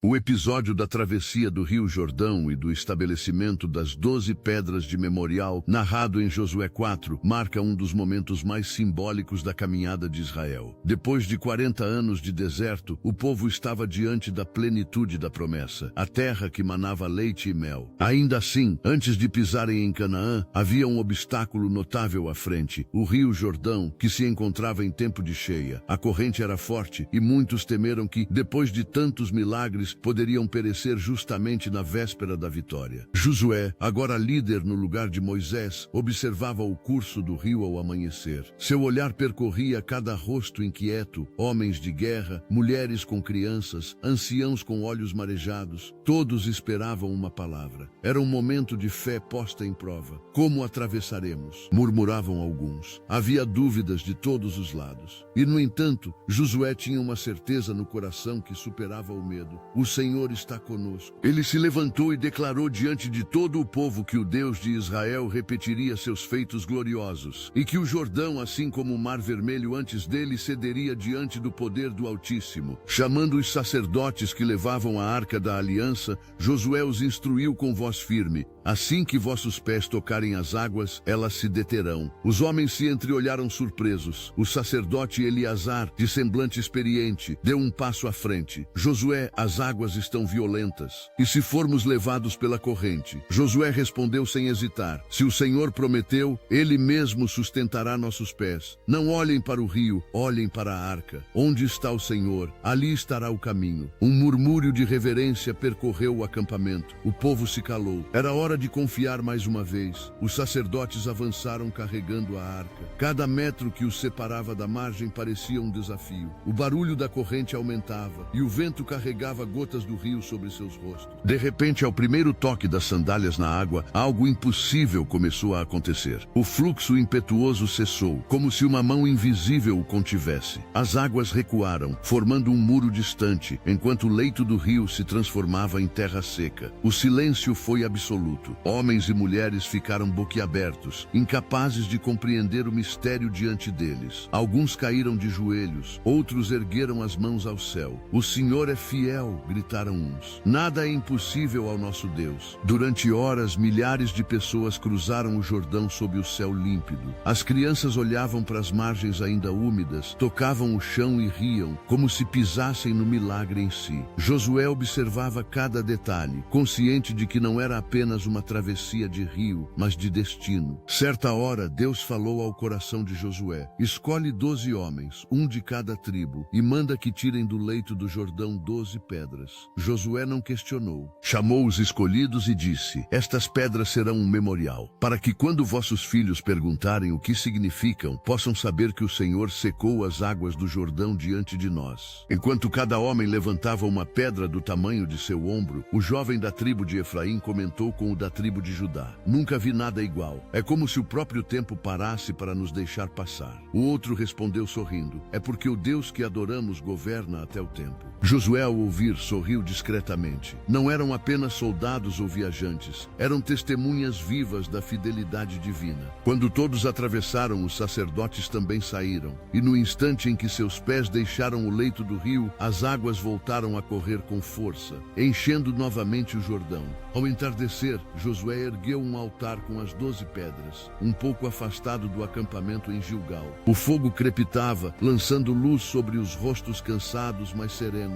O episódio da travessia do Rio Jordão e do estabelecimento das 12 pedras de memorial, narrado em Josué 4, marca um dos momentos mais simbólicos da caminhada de Israel. Depois de 40 anos de deserto, o povo estava diante da plenitude da promessa, a terra que manava leite e mel. Ainda assim, antes de pisarem em Canaã, havia um obstáculo notável à frente, o Rio Jordão, que se encontrava em tempo de cheia. A corrente era forte e muitos temeram que, depois de tantos milagres, poderiam perecer justamente na véspera da vitória. Josué, agora líder no lugar de Moisés, observava o curso do rio ao amanhecer. Seu olhar percorria cada rosto inquieto, homens de guerra, mulheres com crianças, anciãos com olhos marejados. Todos esperavam uma palavra. Era um momento de fé posta em prova. Como atravessaremos? Murmuravam alguns. Havia dúvidas de todos os lados. E, no entanto, Josué tinha uma certeza no coração que superava o medo. O Senhor está conosco. Ele se levantou e declarou diante de todo o povo que o Deus de Israel repetiria seus feitos gloriosos, e que o Jordão, assim como o Mar Vermelho antes dele, cederia diante do poder do Altíssimo. Chamando os sacerdotes que levavam a Arca da Aliança, Josué os instruiu com voz firme: assim que vossos pés tocarem as águas, elas se deterão. Os homens se entreolharam surpresos. O sacerdote Eleazar, de semblante experiente, deu um passo à frente. Josué, as águas estão violentas. E se formos levados pela corrente? Josué respondeu sem hesitar: se o Senhor prometeu, Ele mesmo sustentará nossos pés. Não olhem para o rio, olhem para a arca. Onde está o Senhor? Ali estará o caminho. Um murmúrio de reverência percorreu o acampamento. O povo se calou. Era hora de confiar mais uma vez. Os sacerdotes avançaram carregando a arca. Cada metro que os separava da margem parecia um desafio. O barulho da corrente aumentava e o vento carregava gotas do rio sobre seus rostos. De repente, ao primeiro toque das sandálias na água, algo impossível começou a acontecer. O fluxo impetuoso cessou, como se uma mão invisível o contivesse. As águas recuaram, formando um muro distante, enquanto o leito do rio se transformava em terra seca. O silêncio foi absoluto. Homens e mulheres ficaram boquiabertos, incapazes de compreender o mistério diante deles. Alguns caíram de joelhos, outros ergueram as mãos ao céu. O Senhor é fiel, gritaram uns. Nada é impossível ao nosso Deus. Durante horas, milhares de pessoas cruzaram o Jordão sob o céu límpido. As crianças olhavam para as margens ainda úmidas, tocavam o chão e riam, como se pisassem no milagre em si. Josué observava cada detalhe, consciente de que não era apenas uma travessia de rio, mas de destino. Certa hora, Deus falou ao coração de Josué: escolhe 12 homens, um de cada tribo, e manda que tirem do leito do Jordão 12 pedras. Josué não questionou. Chamou os escolhidos e disse: estas pedras serão um memorial, para que quando vossos filhos perguntarem o que significam, possam saber que o Senhor secou as águas do Jordão diante de nós. Enquanto cada homem levantava uma pedra do tamanho de seu ombro, o jovem da tribo de Efraim comentou com o da tribo de Judá: nunca vi nada igual. É como se o próprio tempo parasse para nos deixar passar. O outro respondeu sorrindo: é porque o Deus que adoramos governa até o tempo. Josué, ao ouvir, sorriu discretamente. Não eram apenas soldados ou viajantes, eram testemunhas vivas da fidelidade divina. Quando todos atravessaram, os sacerdotes também saíram, e no instante em que seus pés deixaram o leito do rio, as águas voltaram a correr com força, enchendo novamente o Jordão. Ao entardecer, Josué ergueu um altar com as 12 pedras, um pouco afastado do acampamento em Gilgal. O fogo crepitava, lançando luz sobre os rostos cansados, mas serenos.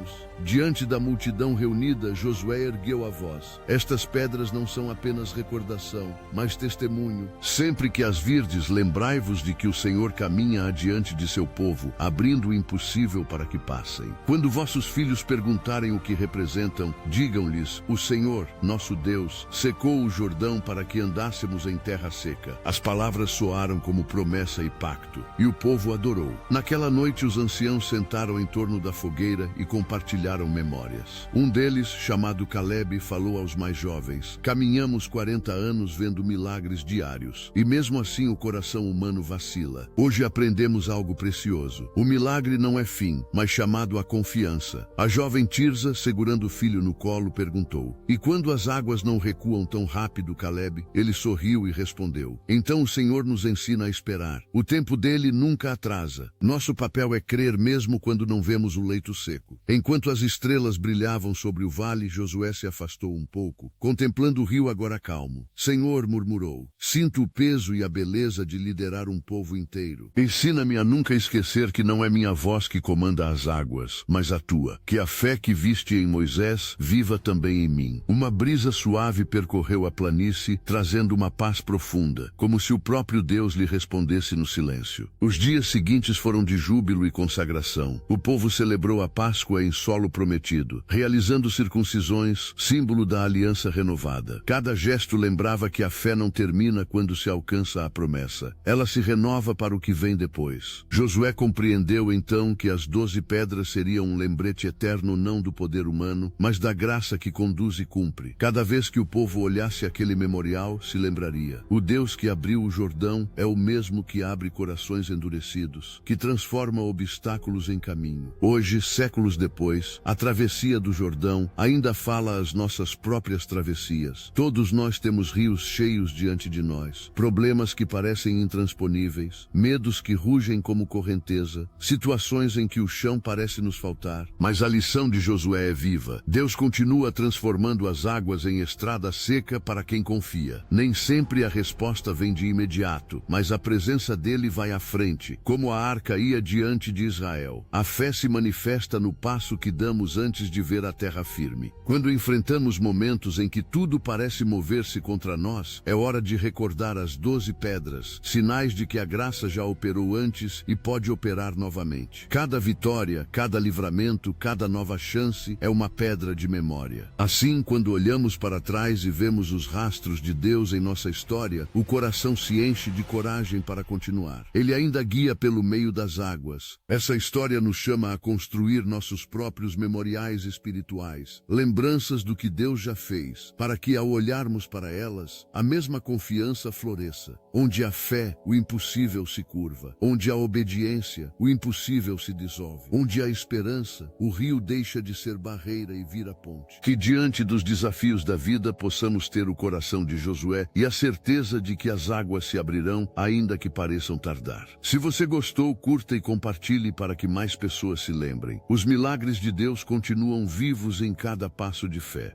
Diante da multidão reunida, Josué ergueu a voz: estas pedras não são apenas recordação, mas testemunho. Sempre que as virdes, lembrai-vos de que o Senhor caminha adiante de seu povo, abrindo o impossível para que passem. Quando vossos filhos perguntarem o que representam, digam-lhes: o Senhor, nosso Deus, secou o Jordão para que andássemos em terra seca. As palavras soaram como promessa e pacto, e o povo adorou. Naquela noite, os anciãos sentaram em torno da fogueira e compartilharam memórias. Um deles, chamado Caleb, falou aos mais jovens: caminhamos 40 anos vendo milagres diários, e mesmo assim o coração humano vacila. Hoje aprendemos algo precioso. O milagre não é fim, mas chamado à confiança. A jovem Tirza, segurando o filho no colo, perguntou: e quando as águas não recuam tão rápido, Caleb? Ele sorriu e respondeu: então o Senhor nos ensina a esperar. O tempo dele nunca atrasa. Nosso papel é crer mesmo quando não vemos o leito seco. Enquanto as estrelas estrelas brilhavam sobre o vale, Josué se afastou um pouco, contemplando o rio agora calmo. Senhor, murmurou, sinto o peso e a beleza de liderar um povo inteiro. Ensina-me a nunca esquecer que não é minha voz que comanda as águas, mas a tua. Que a fé que viste em Moisés viva também em mim. Uma brisa suave percorreu a planície, trazendo uma paz profunda, como se o próprio Deus lhe respondesse no silêncio. Os dias seguintes foram de júbilo e consagração. O povo celebrou a Páscoa em solo prometido, realizando circuncisões, símbolo da aliança renovada. Cada gesto lembrava que a fé não termina quando se alcança a promessa. Ela se renova para o que vem depois. Josué compreendeu então que as 12 pedras seriam um lembrete eterno não do poder humano, mas da graça que conduz e cumpre. Cada vez que o povo olhasse aquele memorial, se lembraria. O Deus que abriu o Jordão é o mesmo que abre corações endurecidos, que transforma obstáculos em caminho. Hoje, séculos depois, a travessia do Jordão ainda fala às nossas próprias travessias. Todos nós temos rios cheios diante de nós, problemas que parecem intransponíveis, medos que rugem como correnteza, situações em que o chão parece nos faltar. Mas a lição de Josué é viva. Deus continua transformando as águas em estrada seca para quem confia. Nem sempre a resposta vem de imediato, mas a presença dele vai à frente, como a arca ia diante de Israel. A fé se manifesta no passo que damos antes de ver a terra firme. Quando enfrentamos momentos em que tudo parece mover-se contra nós, é hora de recordar as 12 pedras, sinais de que a graça já operou antes e pode operar novamente. Cada vitória, cada livramento, cada nova chance é uma pedra de memória. Assim, quando olhamos para trás e vemos os rastros de Deus em nossa história, o coração se enche de coragem para continuar. Ele ainda guia pelo meio das águas. Essa história nos chama a construir nossos próprios memoriais espirituais, lembranças do que Deus já fez, para que ao olharmos para elas, a mesma confiança floresça. Onde a fé, o impossível se curva. Onde a obediência, o impossível se dissolve. Onde a esperança, o rio deixa de ser barreira e vira ponte. Que diante dos desafios da vida possamos ter o coração de Josué e a certeza de que as águas se abrirão, ainda que pareçam tardar. Se você gostou, curta e compartilhe para que mais pessoas se lembrem. Os milagres de Deus continuam vivos em cada passo de fé.